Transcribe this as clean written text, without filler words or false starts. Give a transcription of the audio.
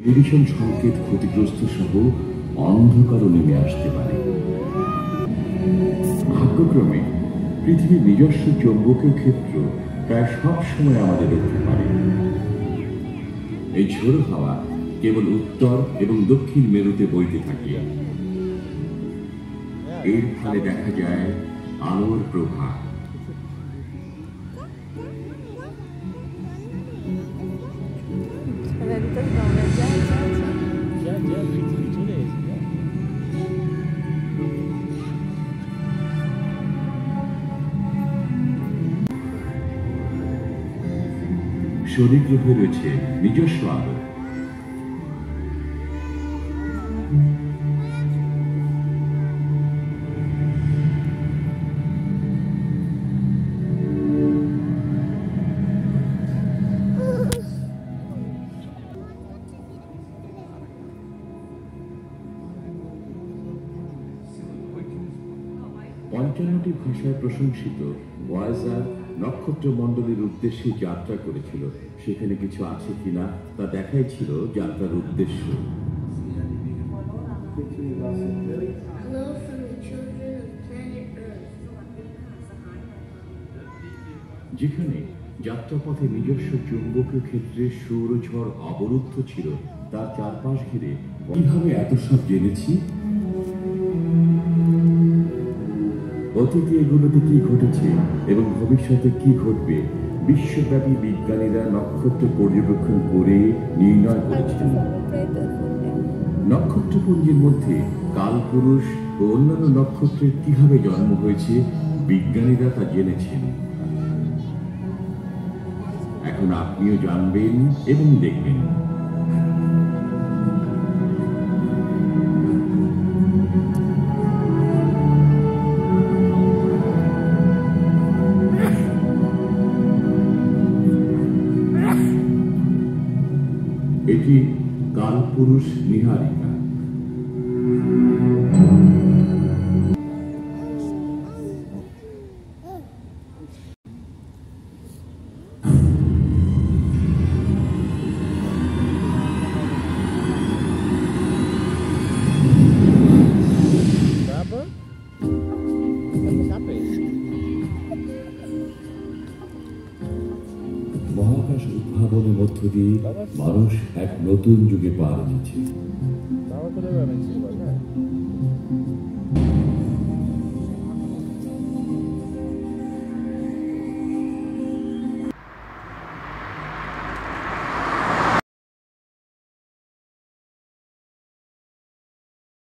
Radiation সংকেত ক্ষতিগ্রস্ত সহ অন্ধকারও নেমে আসতে পারে। ভাগ্যক্রমে পৃথিবীর নিজস্ব চৌম্বকীয় ক্ষেত্র প্রায় সব সময় আমাদের রক্ষা করে। এই ঝোড়ো হাওয়া কেবল উত্তর এবং দক্ষিণ মেরুতে বইতে থাকে। এর ফলে দেখা যায় আলোর প্রভাব। শনি গ্রহে রয়েছে নিজস্ব আলো। পঞ্চান্নটি ভাষায় প্রশংসিত ভয়েজার নক্ষত্রমণ্ডলীর উদ্দেশ্যে যাত্রা করেছিল। সেখানে কিছু আছে কিনা তা দেখাই ছিল যাত্রার উদ্দেশ্য। যেখানে যাত্রাপথে নিজস্ব চুম্বকীয় ক্ষেত্রে সৌরঝড় অবরুদ্ধ ছিল, তার চারপাশ ঘিরে কিভাবে এত সব জেনেছি? অতীতে এগুলোতে কি ঘটেছে এবং ভবিষ্যতে কি ঘটবে বিশ্বব্যাপী বিজ্ঞানীরা নক্ষত্র পর্যবেক্ষণ করে নির্ণয় করেছেন। নক্ষত্রপুঞ্জের মধ্যে কালপুরুষ ও অন্যান্য নক্ষত্রের কিভাবে জন্ম হয়েছে বিজ্ঞানীরা তা জেনেছেন। এখন আপনিও জানবেন এবং দেখবেন। এটি কালপুরুষ নীহারিকা। মহাকাশ উদ্ভাবনের মধ্য দিয়ে মানুষ এক নতুন যুগে পা রেখেছে।